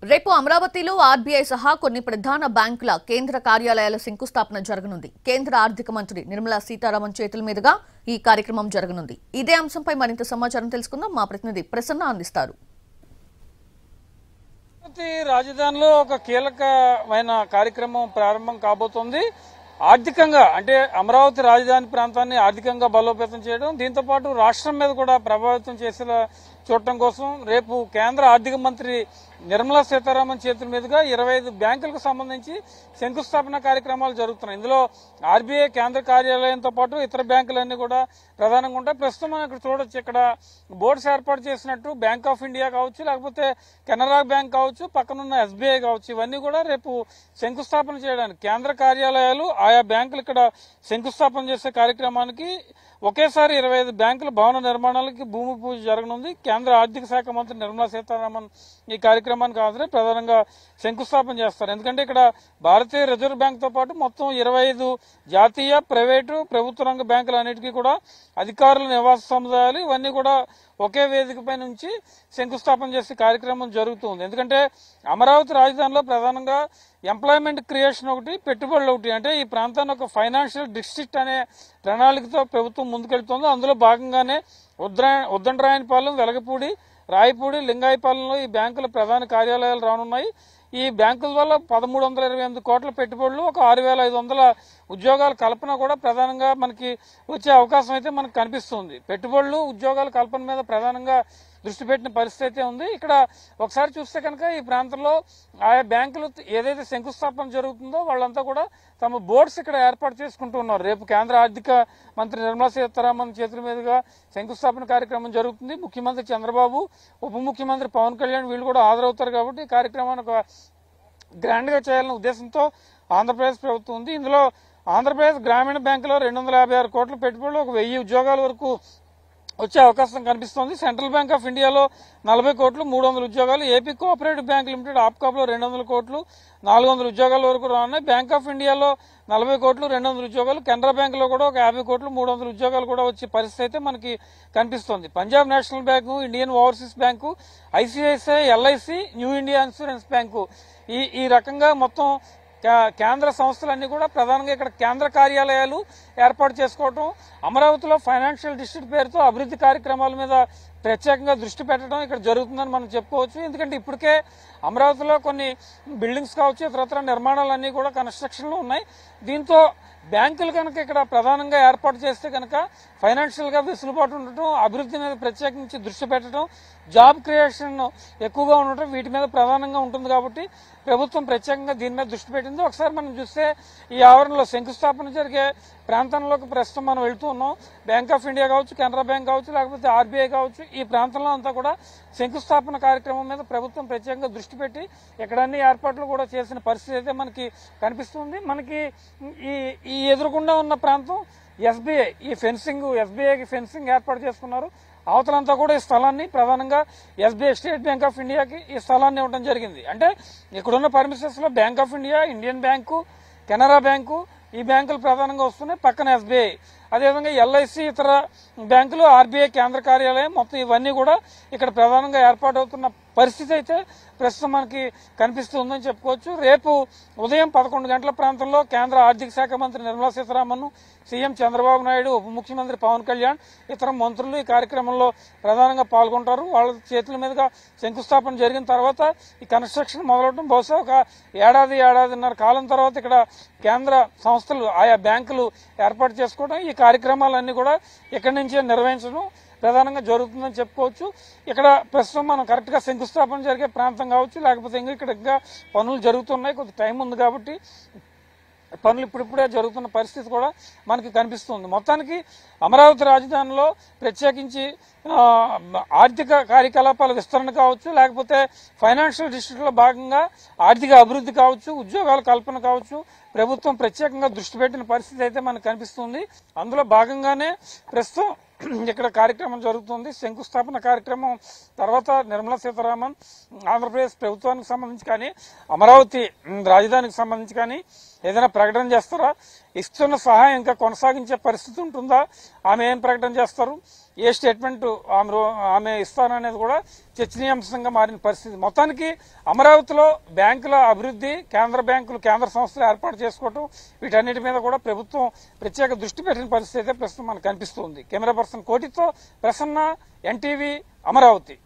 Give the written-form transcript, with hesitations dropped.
రేపు అమరావతిలో ఆర్బీఐ సహా కొన్ని ప్రధాన బ్యాంకుల కేంద్ర కార్యాలయాల శంకుస్థాపన జరగనుంది. కేంద్ర ఆర్థిక మంత్రి నిర్మలా సీతారామన్ చేతుల మీదుగా ఈ కార్యక్రమం జరగనుంది. ఇదే అంశంపై మరింత సమాచారం తెలుసుకుందాం. మా ప్రతినిధి ప్రసన్న అందిస్తారు. రాజధానిలో ఒక కీలకమైన కార్యక్రమం ప్రారంభం కాబోతోంది. ఆర్థికంగా అంటే అమరావతి రాజధాని ప్రాంతాన్ని ఆర్థికంగా బలోపేతం చేయడం, దీంతో పాటు రాష్ట్రం మీద కూడా ప్రభావితం చేసేలా చూడటం కోసం రేపు కేంద్ర ఆర్థిక మంత్రి నిర్మలా సీతారామన్ చేతుల మీదుగా 25 బ్యాంకులకు సంబంధించి శంకుస్థాపన కార్యక్రమాలు జరుగుతున్నాయి. ఇందులో ఆర్బీఐ కేంద్ర కార్యాలయంతో పాటు ఇతర బ్యాంకులన్నీ కూడా ప్రధానంగా ఉంటాయి. ప్రస్తుతం మనం ఇక్కడ చూడొచ్చు, ఇక్కడ బోర్డ్స్ ఏర్పాటు చేసినట్టు బ్యాంక్ ఆఫ్ ఇండియా కావచ్చు, లేకపోతే కెనరా బ్యాంక్ కావచ్చు, పక్కనున్న ఎస్బీఐ కావచ్చు, ఇవన్నీ కూడా రేపు శంకుస్థాపన చేయడానికి కేంద్ర కార్యాలయాలు ఆయా బ్యాంకులు ఇక్కడ శంకుస్థాపన చేసే కార్యక్రమానికి ఒకేసారి 25 బ్యాంకుల భవన నిర్మాణాలకి భూమి పూజ జరగనుంది. కేంద్ర ఆర్థిక శాఖ మంత్రి నిర్మలా సీతారామన్ ఈ కార్యక్రమానికి హాజరై ప్రధానంగా శంకుస్థాపన చేస్తారు. ఎందుకంటే ఇక్కడ భారతీయ రిజర్వ్ బ్యాంక్ తో పాటు మొత్తం 25 జాతీయ, ప్రైవేటు, ప్రభుత్వ రంగ బ్యాంకులన్నిటికీ కూడా అధికారుల నివాస సముదాయాలు ఇవన్నీ కూడా ఒకే వేదికపై నుంచి శంకుస్థాపన చేసే కార్యక్రమం జరుగుతుంది. ఎందుకంటే అమరావతి రాజధానిలో ప్రధానంగా ఎంప్లాయ్మెంట్ క్రియేషన్ ఒకటి, పెట్టుబడులు ఒకటి, అంటే ఈ ప్రాంతాన్ని ఒక ఫైనాన్షియల్ డిస్ట్రిక్ట్ అనే ప్రణాళికతో ప్రభుత్వం ముందుకెళ్తోంది. అందులో భాగంగానే ఉద్దండరాయనపాలెం, వెలగపూడి, రాయపూడి, లింగాయపాలెంలో ఈ బ్యాంకుల ప్రధాన కార్యాలయాలు రానున్నాయి. ఈ బ్యాంకుల వల్ల 1328 కోట్ల పెట్టుబడులు, ఒక 6500 ఉద్యోగాల కల్పన కూడా ప్రధానంగా మనకి వచ్చే అవకాశం అయితే మనకు కనిపిస్తుంది. పెట్టుబడులు, ఉద్యోగాల కల్పన మీద ప్రధానంగా దృష్టి పెట్టిన పరిస్థితి అయితే ఉంది. ఇక్కడ ఒకసారి చూస్తే కనుక ఈ ప్రాంతంలో ఆయా బ్యాంకులు ఏదైతే శంకుస్థాపన జరుగుతుందో వాళ్ళంతా కూడా తమ బోర్డ్స్ ఇక్కడ ఏర్పాటు చేసుకుంటూ ఉన్నారు. రేపు కేంద్ర ఆర్థిక మంత్రి నిర్మలా సీతారామన్ చేతుల మీదుగా శంకుస్థాపన కార్యక్రమం జరుగుతుంది. ముఖ్యమంత్రి చంద్రబాబు, ఉప ముఖ్యమంత్రి పవన్ కళ్యాణ్ వీళ్ళు కూడా హాజరవుతారు. కాబట్టి ఈ కార్యక్రమాన్ని ఒక గ్రాండ్ గా చేయాలనే ఉద్దేశంతో ఆంధ్రప్రదేశ్ ప్రభుత్వం ఉంది. ఇందులో ఆంధ్రప్రదేశ్ గ్రామీణ బ్యాంకులో 256 కోట్ల పెట్టుబడులు, ఒక 1000 ఉద్యోగాల వరకు వచ్చే అవకాశం కనిపిస్తోంది. సెంట్రల్ బ్యాంక్ ఆఫ్ ఇండియాలో 40 కోట్లు, 300 ఉద్యోగాలు, ఏపీ కోఆపరేటివ్ బ్యాంక్ లిమిటెడ్ ఆప్కాప్లో 200 కోట్లు, 400 ఉద్యోగాల వరకు రానున్నాయి. బ్యాంక్ ఆఫ్ ఇండియాలో 40 కోట్లు, 200 ఉద్యోగాలు, కెనరా బ్యాంక్ లో కూడా ఒక 50 కోట్లు, 300 ఉద్యోగాలు కూడా వచ్చే పరిస్థితి అయితే మనకి కనిపిస్తోంది. Punjab national bank, Indian overseas bank, ICICI, LIC, new India insurance bank ఈ రకంగా మొత్తం కేంద్ర సంస్థలన్నీ కూడా ప్రధానంగా ఇక్కడ కేంద్ర కార్యాలయాలు ఏర్పాటు చేసుకోవడం, అమరావతిలో ఫైనాన్షియల్ డిస్ట్రిక్ట్ పేరుతో అభివృద్ధి కార్యక్రమాల మీద ప్రత్యేకంగా దృష్టి పెట్టడం ఇక్కడ జరుగుతుందని మనం చెప్పుకోవచ్చు. ఎందుకంటే ఇప్పటికే అమరావతిలో కొన్ని బిల్డింగ్స్ కావచ్చు, ఇతరత్ర నిర్మాణాలన్నీ కూడా కన్స్ట్రక్షన్ లో ఉన్నాయి. దీంతో బ్యాంకులు కనుక ఇక్కడ ప్రధానంగా ఏర్పాటు చేస్తే కనుక ఫైనాన్షియల్ గా వెసులుబాటు ఉండటం, అభివృద్ధి మీద ప్రత్యేకించి దృష్టి పెట్టడం, జాబ్ క్రియేషన్ ఎక్కువగా ఉండటం వీటి మీద ప్రధానంగా ఉంటుంది. కాబట్టి ప్రభుత్వం ప్రత్యేకంగా దీని మీద దృష్టి పెట్టింది. ఒకసారి మనం చూస్తే ఈ ఆవరణలో శంకుస్థాపన జరిగే ప్రాంతంలోకి ప్రస్తుతం మనం వెళ్తూ ఉన్నాం. బ్యాంక్ ఆఫ్ ఇండియా కావచ్చు, కెనరా బ్యాంక్ కావచ్చు, లేకపోతే ఆర్బీఐ కావచ్చు, ఈ ప్రాంతంలో అంతా కూడా శంకుస్థాపన కార్యక్రమం మీద ప్రభుత్వం ప్రత్యేకంగా దృష్టి పెట్టి ఇక్కడ అన్ని ఏర్పాట్లు కూడా చేసిన పరిస్థితి అయితే మనకి కనిపిస్తుంది. మనకి ఈ ఎదురుకుండా ఉన్న ప్రాంతం ఎస్బీఐ, ఈ ఫెన్సింగ్ ఎస్బీఐకి ఫెన్సింగ్ ఏర్పాటు చేసుకున్నారు. అవతలంతా కూడా ఈ స్థలాన్ని ప్రధానంగా ఎస్బీఐ, స్టేట్ బ్యాంక్ ఆఫ్ ఇండియాకి ఈ స్థలాన్ని ఇవ్వడం జరిగింది. అంటే ఇక్కడున్న పర్మిషన్స్ లో bank of India, Indian bank, Canara bank ఈ బ్యాంకులు ప్రధానంగా వస్తున్నాయి. పక్కన ఎస్బీఐ, అదేవిధంగా ఎల్ఐసి, ఇతర బ్యాంకులు, ఆర్బీఐ కేంద్ర కార్యాలయం, మొత్తం ఇవన్నీ కూడా ఇక్కడ ప్రధానంగా ఏర్పాటు అవుతున్న పరిస్థితి అయితే ప్రస్తుతం మనకి కనిపిస్తుందని చెప్పుకోవచ్చు. రేపు ఉదయం 11 గంటల ప్రాంతంలో కేంద్ర ఆర్థిక శాఖ మంత్రి నిర్మలా సీతారామన్, సీఎం చంద్రబాబు నాయుడు, ఉప ముఖ్యమంత్రి పవన్ కళ్యాణ్, ఇతర మంత్రులు ఈ కార్యక్రమంలో ప్రధానంగా పాల్గొంటారు. వాళ్ళ చేతుల మీదుగా శంకుస్థాపన జరిగిన తర్వాత ఈ కన్స్ట్రక్షన్ మొదలవడం బహుశా ఒక ఏడాదిన్నర కాలం తర్వాత ఇక్కడ కేంద్ర సంస్థలు, ఆయా బ్యాంకులు ఏర్పాటు చేసుకోవడం, ఈ కార్యక్రమాలన్నీ కూడా ఇక్కడి నుంచే నిర్వహించడం ప్రధానంగా జరుగుతుందని చెప్పుకోవచ్చు. ఇక్కడ ప్రస్తుతం మనం కరెక్ట్ గా శంకుస్థాపన జరిగే ప్రాంతం కావచ్చు, లేకపోతే ఇక్కడ ఇంకా పనులు జరుగుతున్నాయి, కొద్ది టైం ఉంది కాబట్టి పనులు ఇప్పుడిప్పుడే జరుగుతున్న పరిస్థితి కూడా మనకి కనిపిస్తుంది. మొత్తానికి అమరావతి రాజధానిలో ప్రత్యేకించి ఆర్థిక కార్యకలాపాల విస్తరణ కావచ్చు, లేకపోతే ఫైనాన్షియల్ డిస్ట్రిక్ట్ లో భాగంగా ఆర్థిక అభివృద్ధి కావచ్చు, ఉద్యోగాల కల్పన కావచ్చు, ప్రభుత్వం ప్రత్యేకంగా దృష్టి పెట్టిన పరిస్థితి అయితే మనకు కనిపిస్తుంది. అందులో భాగంగానే ప్రస్తుతం ఇక్కడ కార్యక్రమం జరుగుతుంది. శంకుస్థాపన కార్యక్రమం తర్వాత నిర్మలా సీతారామన్ ఆంధ్రప్రదేశ్ ప్రభుత్వానికి సంబంధించి కానీ, అమరావతి రాజధానికి సంబంధించి కానీ ఏదైనా ప్రకటన చేస్తారా? ఇస్తున్న సహాయం ఇంకా కొనసాగించే పరిస్థితి ఉంటుందా? ఆమె ఏం ప్రకటన చేస్తారు? ఏ స్టేట్మెంట్ ఆమె ఇస్తారనేది కూడా చర్చనీయాంశంగా మారిన పరిస్థితి. మొత్తానికి అమరావతిలో బ్యాంకుల అభివృద్ధి, కేంద్ర సంస్థలు ఏర్పాటు చేసుకోవటం, వీటన్నిటి మీద కూడా ప్రభుత్వం ప్రత్యేక దృష్టి పెట్టిన పరిస్థితి అయితే ప్రస్తుతం మనకు కనిపిస్తుంది. కెమెరా పర్సన్ కోటితో ప్రసన్న, ఎన్టీవీ, అమరావతి.